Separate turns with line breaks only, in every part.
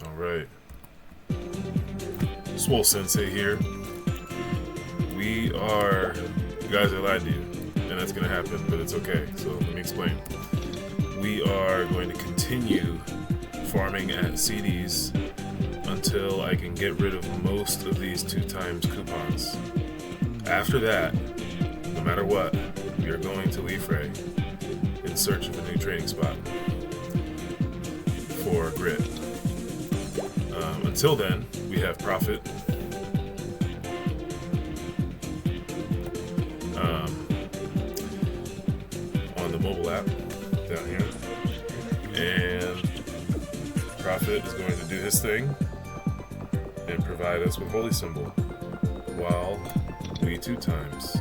Alright. Swole Sensei here. You guys, I lied to you. And that's going to happen, but it's okay. So let me explain. We are going to continue farming at CDs until I can get rid of most of these 2x coupons. After that, no matter what, we are going to Leafray in search of a new training spot for grit. Until then, we have profit. On the mobile app down here, and Profit is going to do his thing and provide us with Holy Symbol while we 2x.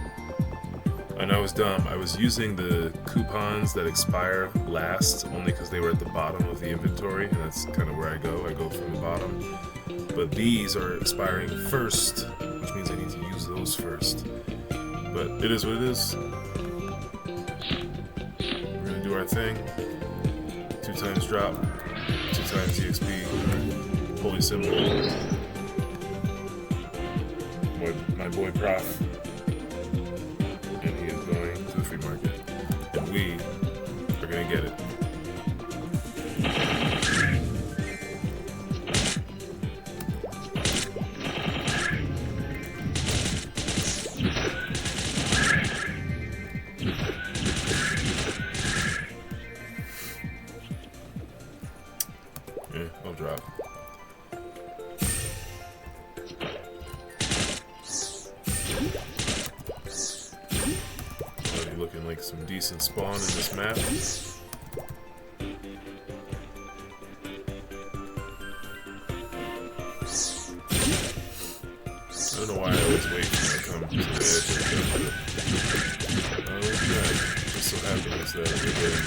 And I was dumb. I was using the coupons that expire last only because they were at the bottom of the inventory, and that's kind of where I go. I go from the bottom. But these are expiring first, which means I need to use those first. But it is what it is. We're gonna do our thing. 2x drop, 2x EXP, Holy Symbol. My boy Prof. And he is going to the free market. And we are gonna get it. Yeah, I'll drop. Already looking like some decent spawn in this map. I don't know why I always wait when I come to the edge of the... Okay, just so happens that we're getting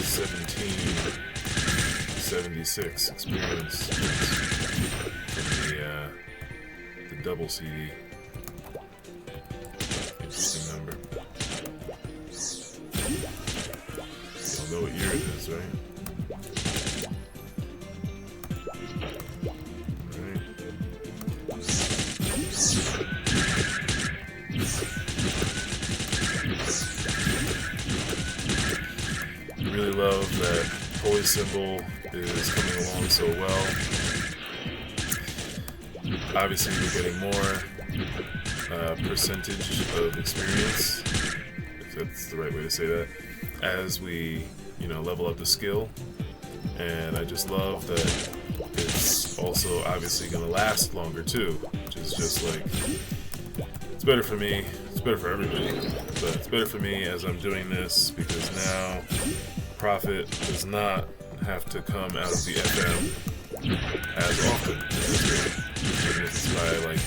1776 experience from the double CD. Interesting number. Y'all know what year it is, right? Really love that Holy Symbol is coming along so well. Obviously, we're getting more percentage of experience, if that's the right way to say that, as we, level up the skill. And I just love that it's also obviously going to last longer too, which is just like, it's better for me, it's better for everybody, but it's better for me as I'm doing this because now Profit does not have to come out of the FM as often, even if it's by like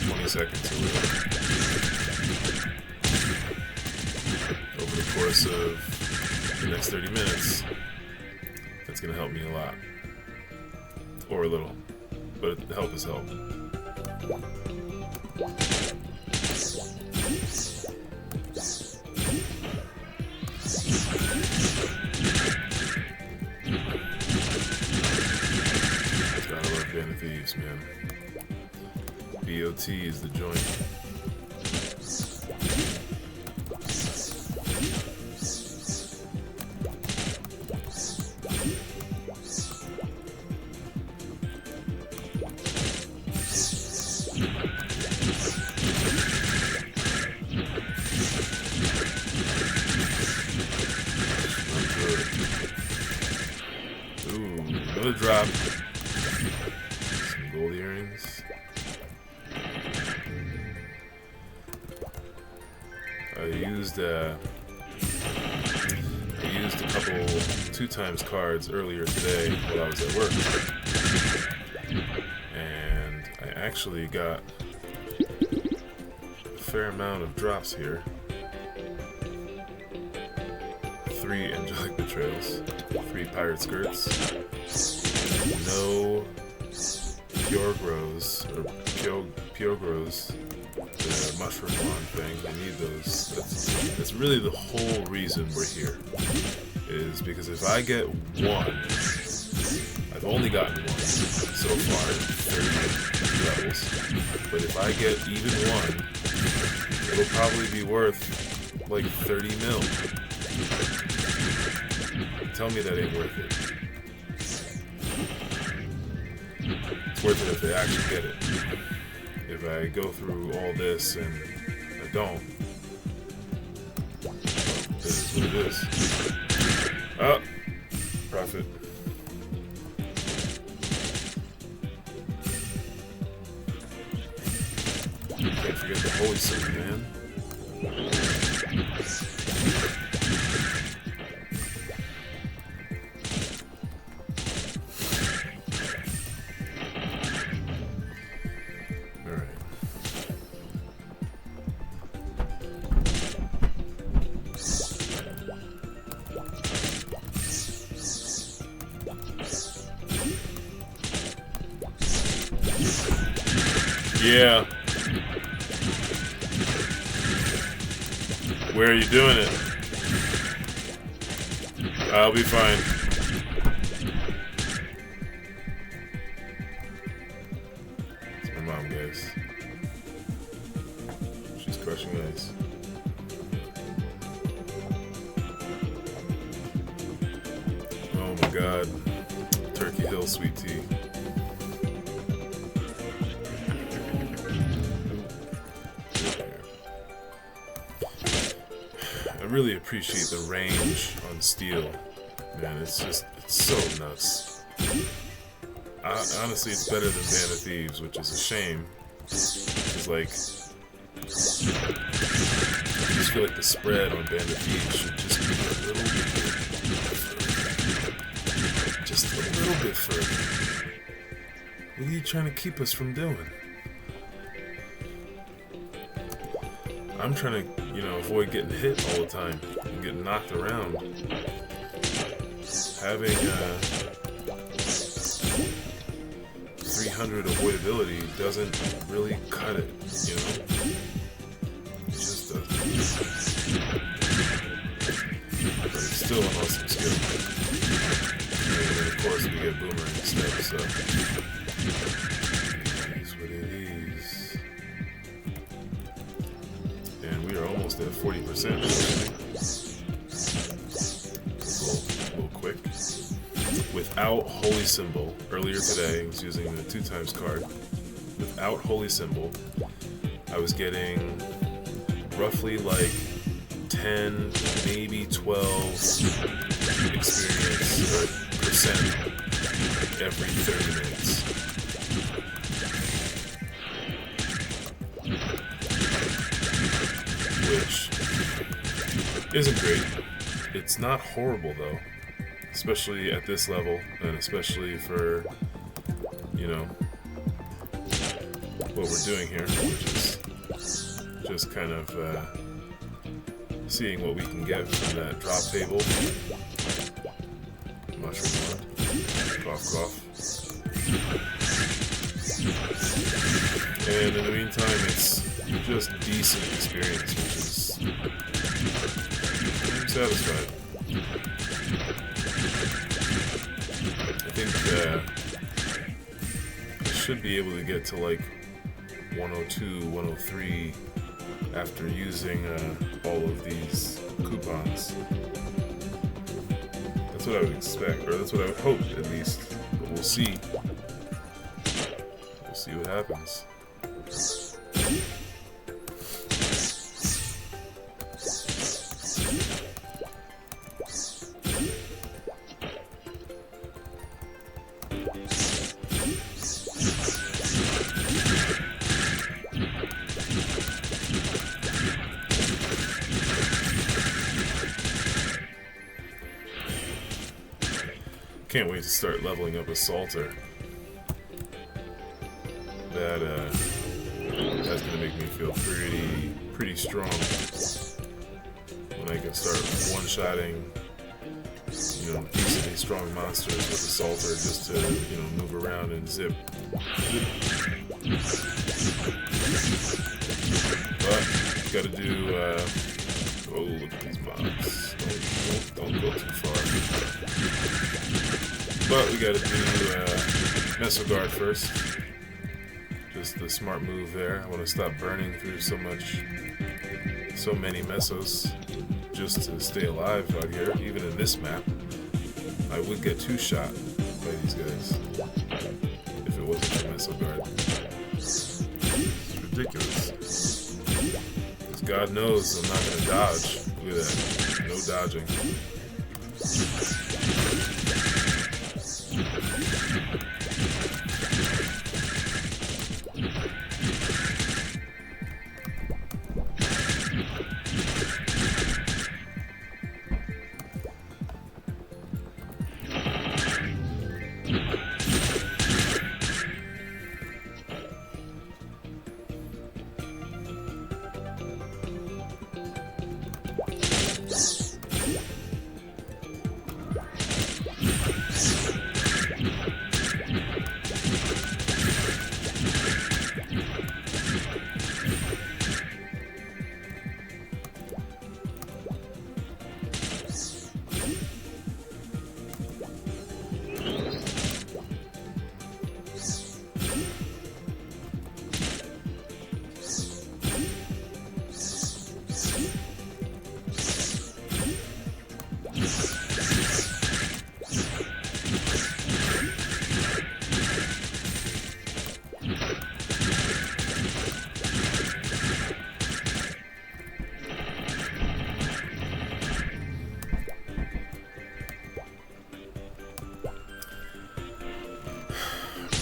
20 seconds or whatever. Over the course of the next 30 minutes, that's going to help me a lot. Or a little. But help is help. Gotta love Den of Thieves, man. BOT is the joint. Ooh, another drop. Some gold earrings. I used a couple 2x cards earlier today while I was at work, and I actually got a fair amount of drops here. 3 angelic betrayals, 3 pirate skirts, no pure grows or pure grows. The mushroom wand thing, I need those. That's really the whole reason we're here. Is because if I get one, I've only gotten one so far in 30 levels. But if I get even one, it'll probably be worth like 30 mil. Tell me that ain't worth it. It's worth it if I actually get it. If I go through all this and I don't, this is what it is. Oh, profit. Can't forget the holy symbol, man. Yeah. Where are you doing it? I'll be fine. It's my mom, guys. She's crushing ice. Oh my god. Turkey Hill sweet tea. I really appreciate the range on steel. Man, it's so nuts. Honestly, it's better than Band of Thieves, which is a shame. It's like, I just feel like the spread on Band of Thieves should just be a little bit further. Just a little bit further. What are you trying to keep us from doing? I'm trying to, avoid getting hit all the time and getting knocked around. Having 300 avoidability doesn't really cut it, It just doesn't. But it's still an awesome skill. And then of course we get boomerang stuff, so that's what it is. And we are almost at 40%. A little quick. Without Holy Symbol, earlier today I was using the 2x card. Without Holy Symbol, I was getting roughly like 10, maybe 12 experience or percent every 30 minutes. Which isn't great. It's not horrible though, especially at this level, and especially for, what we're doing here, which is just kind of seeing what we can get from that drop table. Mushroom one. Cough, cough. And in the meantime, it's just decent experience, which is I'm satisfied. I think I should be able to get to like 102, 103 after using all of these coupons. That's what I would expect, or that's what I would hope at least. But we'll see. We'll see what happens. Can't wait to start leveling up a Salter. That's gonna make me feel pretty strong when I can start one-shotting, decently strong monsters with a Salter just to, move around and zip. But gotta do. Oh, look at these mobs! Don't go too far. But we gotta do Meso Guard first. Just the smart move there. I want to stop burning through so many mesos just to stay alive out here. Even in this map, I would get 2-shot by these guys if it wasn't for Meso Guard. It's ridiculous. Because God knows I'm not gonna dodge. Look at that. No dodging.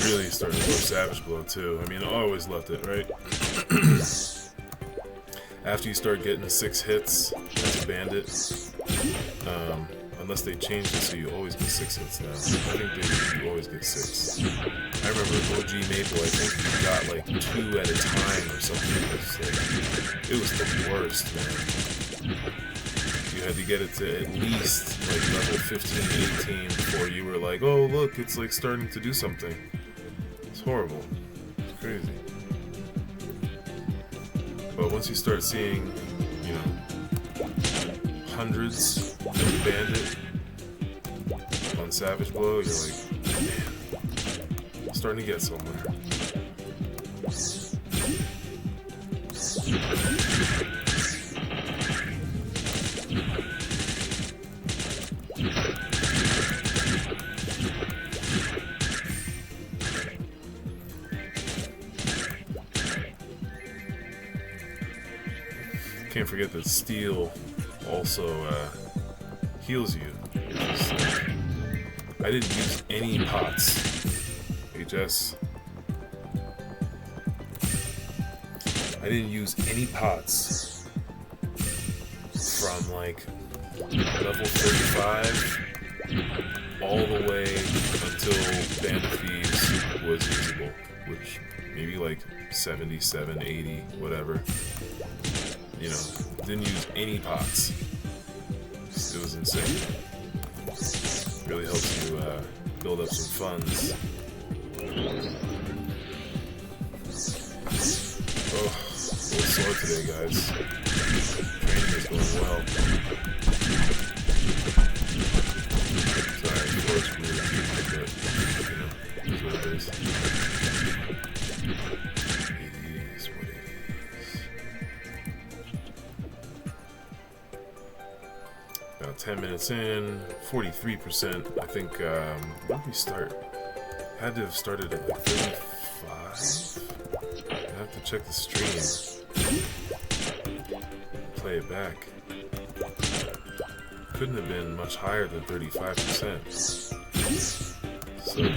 Really starting to go Savage Blow too. I mean, I always loved it, right? After you start getting 6 hits as a bandit, unless they changed it so you always get 6 hits now. I think you always get 6. I remember OG Maple, I think you got like 2 at a time or something. It was the worst, man. You had to get it to at least like level 15, 18 before you were like, oh look, it's like starting to do something. It's horrible. It's crazy. But once you start seeing, you know, hundreds of bandit on Savage Blow, you're like, man, I'm starting to get somewhere. Can't forget that steel also heals you. I didn't use any pots. HS. I didn't use any pots from like level 35 all the way until Band of Thieves was usable, which maybe like 77, 80, whatever. You know, didn't use any pots. It was insane. Really helps you build up some funds. Oh, a little sore today, guys. Training is going well. Sorry, of course, we're but, you know, it's what it is. It is what it is. About 10 minutes in, 43%. I think, when did we start? Had to have started at like 35. I have to check the stream. Play it back. Couldn't have been much higher than 35%. So to be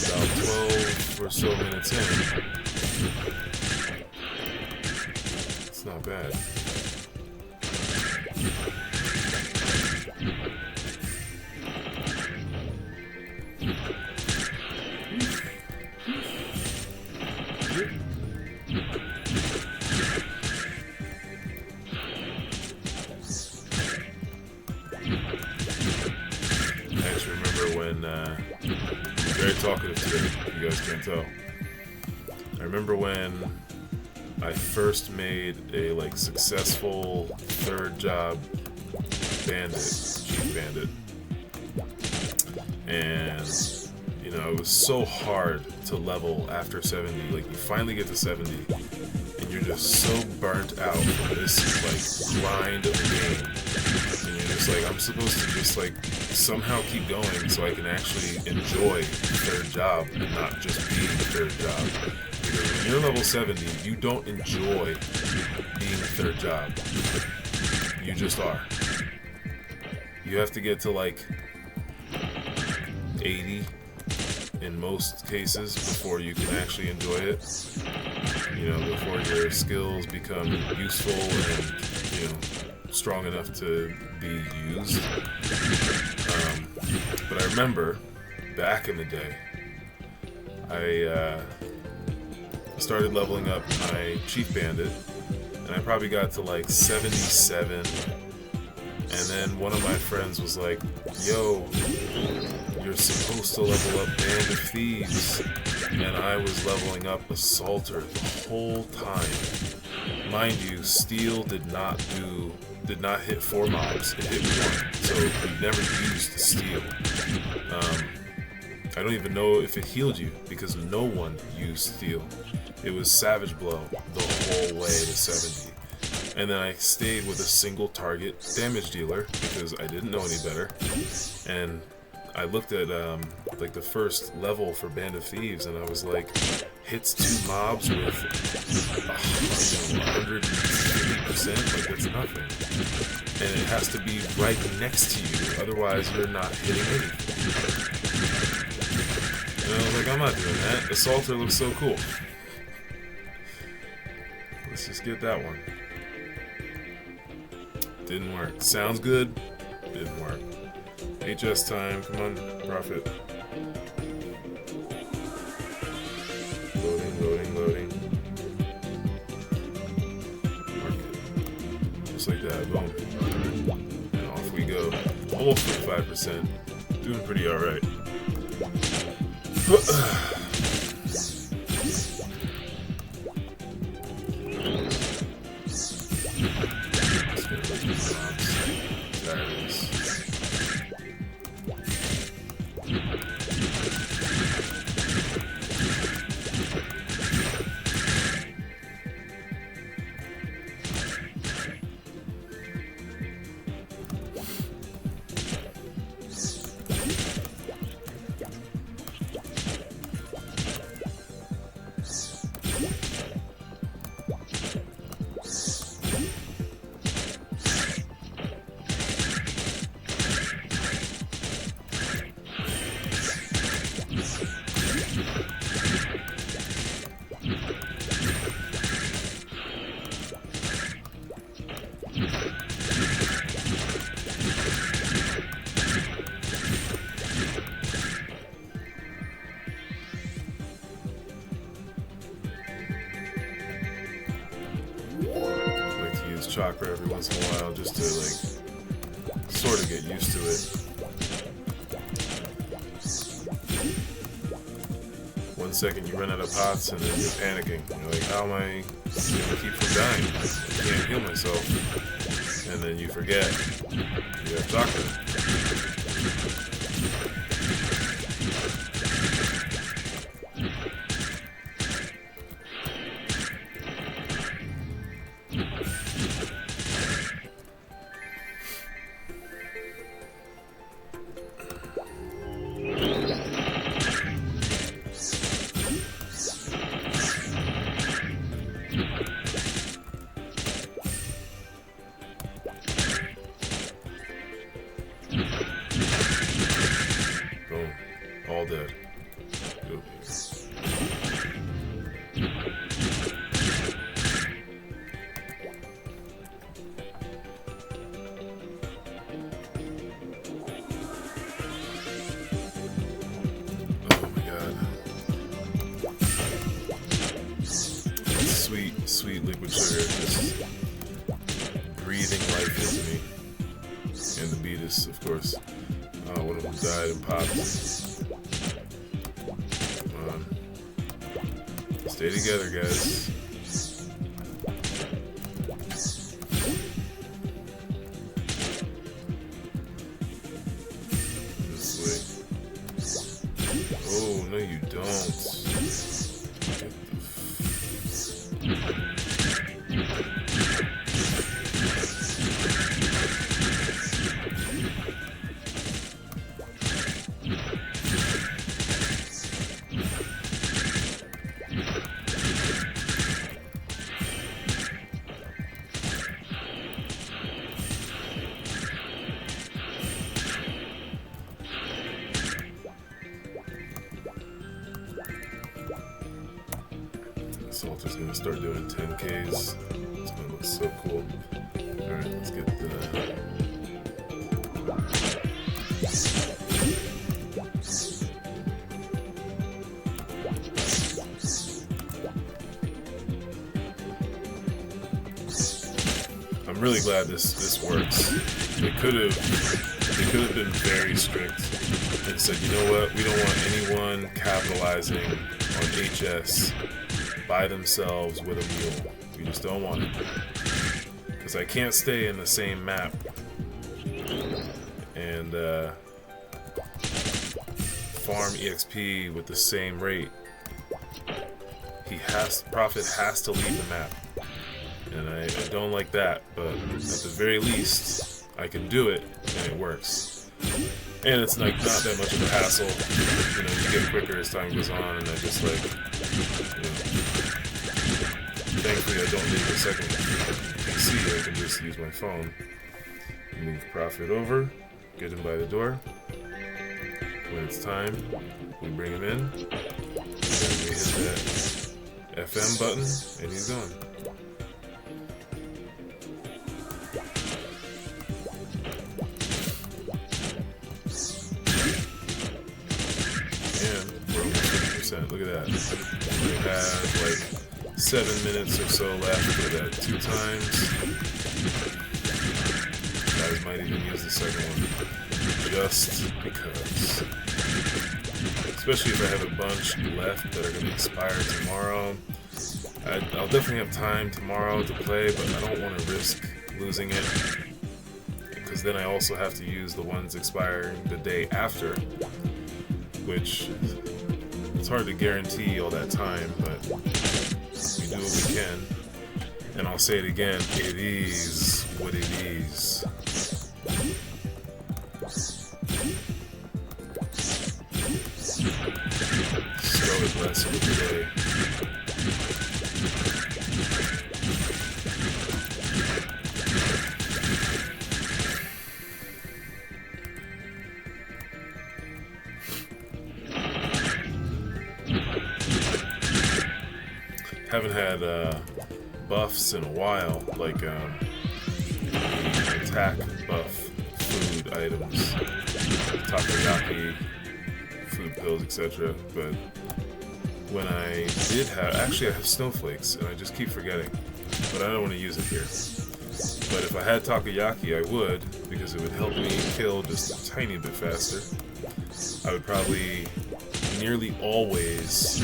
about 12 or so minutes in, it's not bad. Very talkative today, if you guys can't tell. I remember when I first made a like successful 3rd job bandit, chief bandit, and You know, it was so hard to level after 70. Like, you finally get to 70, and you're just so burnt out from this, like, grind of the game. And you're just like, I'm supposed to just, like, somehow keep going so I can actually enjoy the third job and not just be the third job. Because when you're level 70, you don't enjoy being the third job. You just are. You have to get to, like, 80 in most cases before you can actually enjoy it. You know, before your skills become useful and, you know, strong enough to be used. But I remember back in the day, I started leveling up my Chief Bandit, and I probably got to like 77. And then one of my friends was like, yo, you're supposed to level up Band of Thieves. And I was leveling up Assaulter the whole time. Mind you, Steel did not hit 4 mobs, it hit 1. So you never used Steel. I don't even know if it healed you, because no one used Steel. It was Savage Blow the whole way to 70. And then I stayed with a single target damage dealer because I didn't know any better. And I looked at like the first level for Band of Thieves, and I was like, hits 2 mobs with 150%, like that's nothing. And it has to be right next to you, otherwise you're not hitting anything. And I was like, I'm not doing that. Assaulter looks so cool. Let's just get that one. Didn't work. Sounds good. Didn't work. HS time. Come on, Prophet. Loading. Mark it. Just like that. Boom. And off we go. Almost 45%. Doing pretty alright. Chakra every once in a while just to like sort of get used to it. 1 second you run out of pots and then you're panicking. You're like, how am I gonna keep from dying? I can't heal myself. And then you forget you have chakra. All dead. Good. Oh my god. Sweet liquid sugar just breathing life into me. And the Beatus, of course. One of them died and popped. Stay together, guys. This way. Oh. Salter's gonna start doing 10Ks. It's gonna look so cool. Alright, let's get the... I'm really glad this works. They could have been very strict and said, you know what, we don't want anyone capitalizing on HS by themselves with a mule. We just don't want it. Because I can't stay in the same map and farm EXP with the same rate. Prophet has to leave the map. And I don't like that, but at the very least, I can do it, and it works. And it's like not that much of a hassle. You know, you get quicker as time goes on, and I just like, you know, thankfully I don't need a second PC. I can just use my phone. Move Prophet over, get him by the door. When it's time, we bring him in, and then we hit that FM button, and he's gone. Look at that. We have like 7 minutes or so left for that 2 times. Guys might even use the second one. Just because. Especially if I have a bunch left that are going to expire tomorrow. I'll definitely have time tomorrow to play, but I don't want to risk losing it. Because then I also have to use the ones expiring the day after. Which... it's hard to guarantee all that time, but we do what we can. And I'll say it again, it is what it is. Scarlet Blessing of the day. Haven't had buffs in a while, like attack buff food items, takoyaki, food pills, etc. But when I did have, actually I have snowflakes, and I just keep forgetting, but I don't want to use it here. But if I had takoyaki, I would, because it would help me kill just a tiny bit faster. I would probably nearly always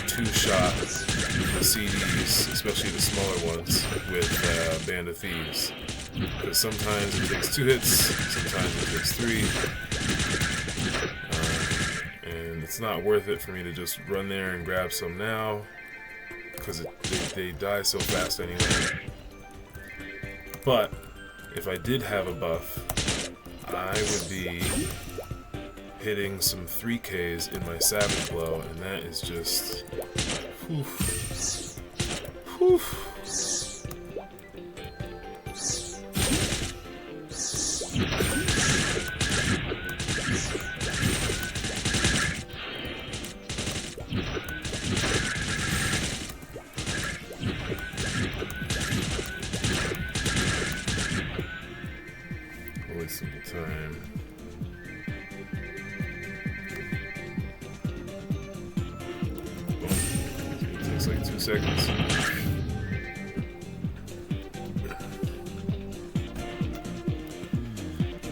two-shot the CDs, especially the smaller ones, with Band of Thieves. Because sometimes it takes 2 hits, sometimes it takes 3. And it's not worth it for me to just run there and grab some now, because they die so fast anyway. But if I did have a buff, I would be hitting some 3Ks in my Savage Blow, and that is just... whew. Whew. Wasting the time. It takes like 2 seconds.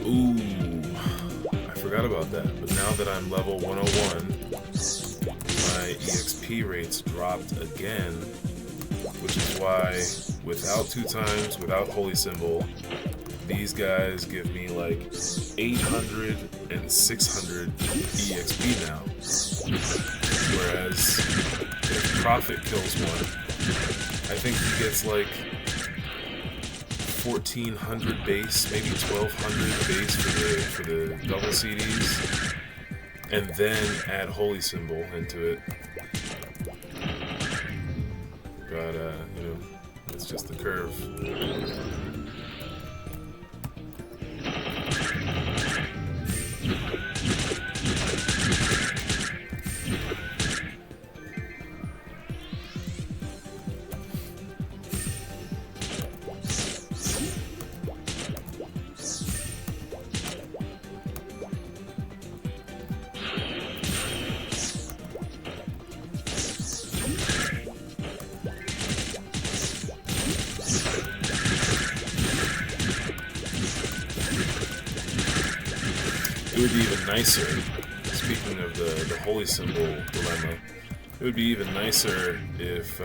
Ooh, I forgot about that. But now that I'm level 101, my EXP rates dropped again, which is why without 2 times, without Holy Symbol, these guys give me like 800 and 600 EXP now. Whereas if Prophet kills one, I think he gets like 1,400 base, maybe 1,200 base for the double CDs, and then add Holy Symbol into it. But you know, it's just the curve. It would be even nicer, speaking of the Holy Symbol dilemma, it would be even nicer if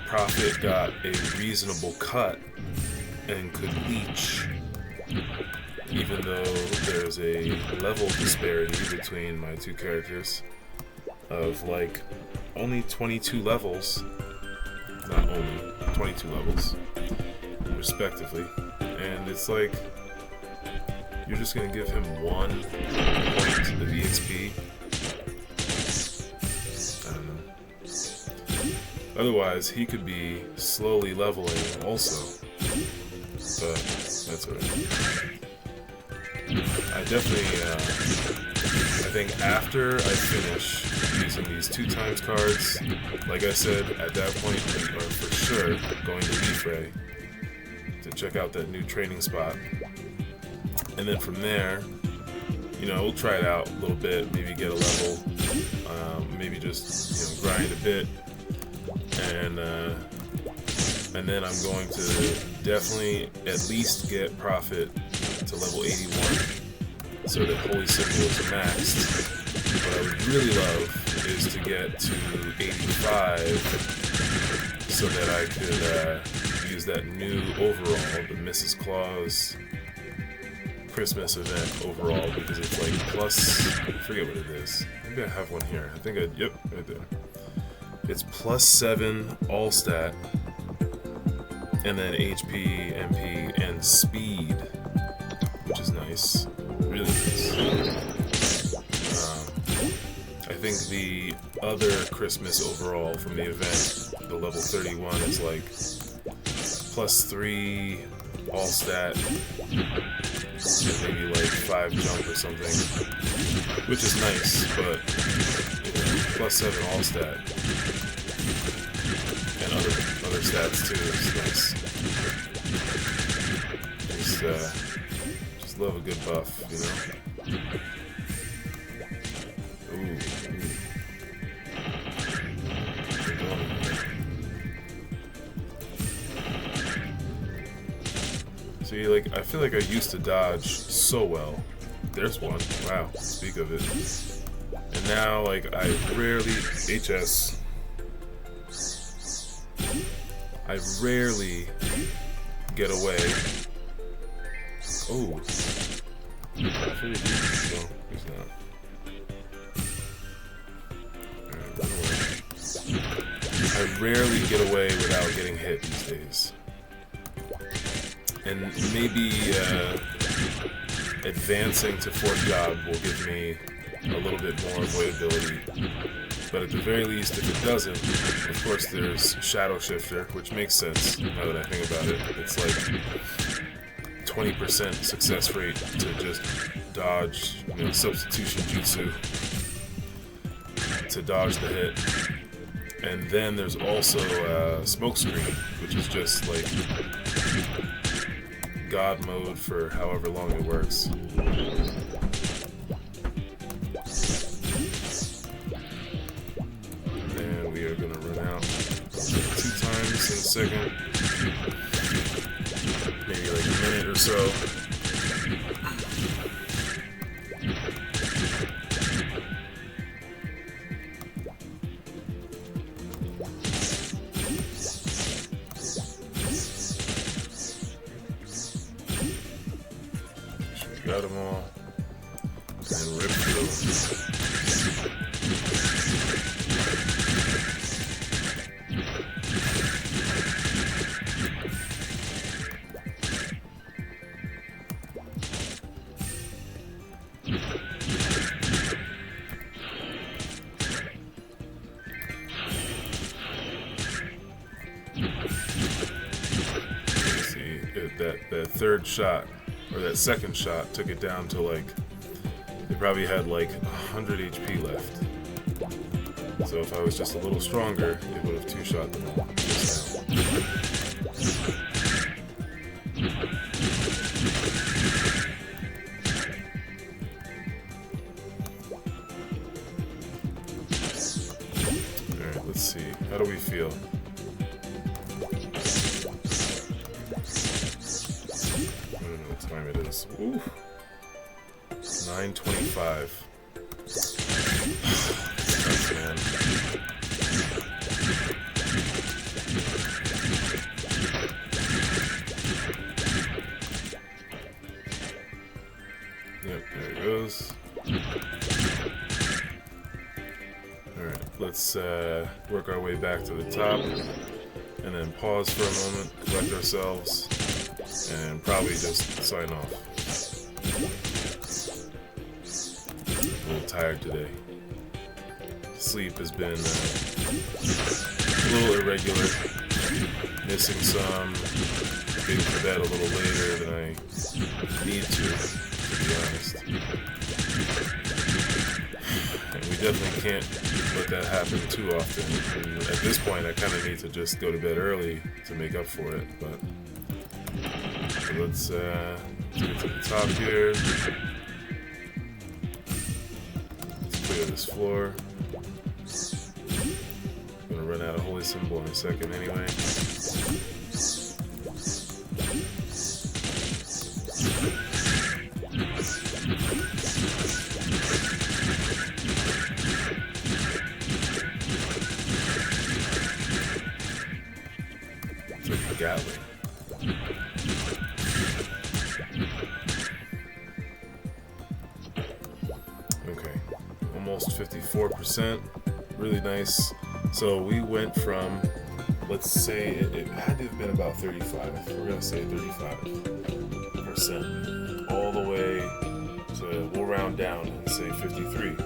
Prophet got a reasonable cut and could leech, even though there's a level disparity between my two characters of like only 22 levels, not only, 22 levels, respectively, and it's like, you're just going to give him 1 point of EXP? I don't know. Otherwise, he could be slowly leveling also. But that's alright. I definitely, I think after I finish using these 2x cards, like I said, at that point we are for sure going to Leaf Ray to check out that new training spot. And then from there, you know, we'll try it out a little bit, maybe get a level, maybe just, you know, grind a bit, and then I'm going to definitely at least get Prophet to level 81, so that Holy Symbol is maxed. What I would really love is to get to 85, so that I could use that new overall, the Mrs. Claus Christmas event overall, because it's like plus, I forget what it is. Maybe I have one here. I think yep, right there. It's +7 all stat, and then HP, MP, and speed, which is nice. Really nice. I think the other Christmas overall from the event, the level 31, is like +3 all stat, maybe like 5 jump or something, which is nice, but you know, +7 all stat and other stats too is nice. Just love a good buff, you know. Ooh. See, like, I feel like I used to dodge so well. There's one. Wow, speak of it. And now, like, I rarely... HS. I rarely get away. Oh. No, he's not. Alright, run away. I rarely get away without getting hit these days. And maybe advancing to 4th job will give me a little bit more avoidability. But at the very least, if it doesn't, of course there's Shadow Shifter, which makes sense now that I think about it. It's like 20% success rate to just dodge, you know, substitution jutsu to dodge the hit. And then there's also Smoke Screen, which is just like God mode for however long it works. And we are gonna run out 2 times in a second, maybe like a minute or so. Got them all and rip through. that third shot, or that second shot, took it down to like, they probably had like 100 HP left. So if I was just a little stronger, it would have two-shot them all just now. Alright, let's see. How do we feel? I don't know what time it is. Ooh. 9:25. Man. Yep, there it goes. Alright, let's work our way back to the top, and then pause for a moment, collect ourselves, and probably just sign off. A little tired today. Sleep has been a little irregular, missing some, getting to bed a little later than I need to be honest. And we definitely can't let that happen too often. And at this point, I kind of need to just go to bed early to make up for it. But so let's get to the top here. Let's clear this floor. Run out of holy symbol in a second anyway. Take a Gatling. Okay, almost 54%. Really nice. So we went from, let's say it had to have been about 35. We're gonna say 35%, all the way to, we'll round down and say 53.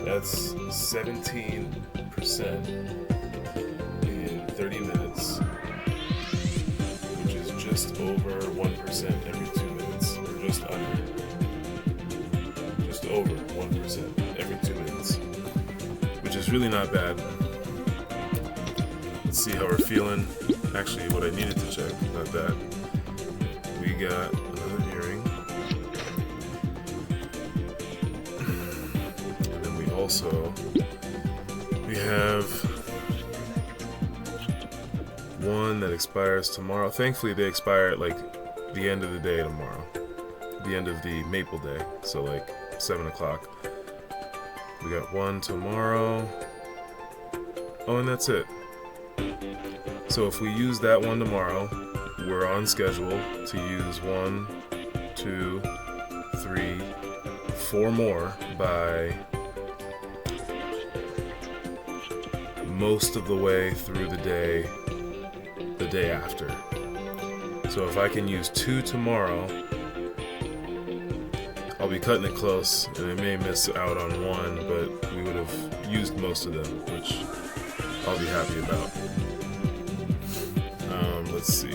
That's 17% in 30 minutes, which is just over 1% every 2 minutes, or just under, just over 1% every 2 minutes, which is really not bad. See how we're feeling. Actually, what I needed to check, not that. We got another earring. And then we have one that expires tomorrow. Thankfully, they expire at like the end of the day tomorrow. The end of the Maple Day. So like 7 o'clock. We got one tomorrow. Oh, and that's it. So if we use that one tomorrow, we're on schedule to use 1, 2, 3, 4 more by most of the way through the day after. So if I can use 2 tomorrow, I'll be cutting it close, and I may miss out on 1, but we would have used most of them, which I'll be happy about. Let's see. Are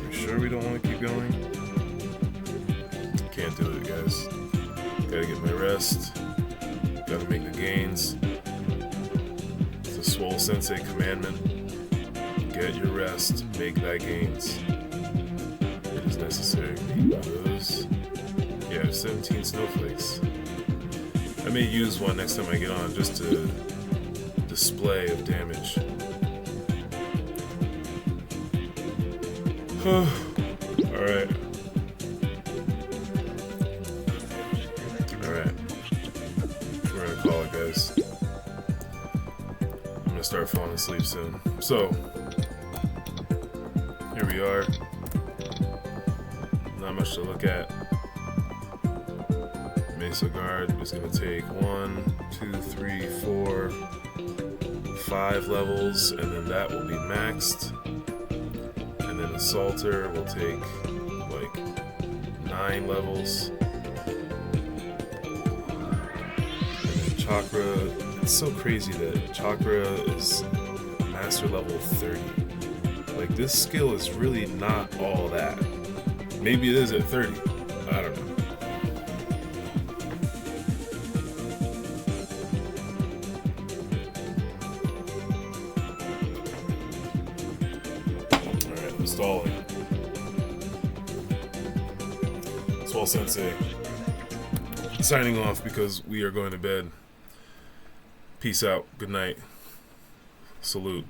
we sure we don't want to keep going? Can't do it, guys. Gotta get my rest. Gotta make the gains. It's a Swole Sensei commandment. Get your rest, make thy gains. It is necessary. Those. Yeah, 17 snowflakes. I may use one next time I get on just to display of damage. Alright. Alright. We're gonna call it, guys. I'm gonna start falling asleep soon. So, here we are. Not much to look at. Mesa Guard is gonna take 1, 2, 3, 4, 5 levels, and then that will be maxed. And then Assaulter will take like 9 levels. And then Chakra, it's so crazy that Chakra is master level 30. Like, this skill is really not all that. Maybe it is at 30. I don't know. Alright, installing. Swole Sensei signing off because we are going to bed. Peace out. Good night. Salute.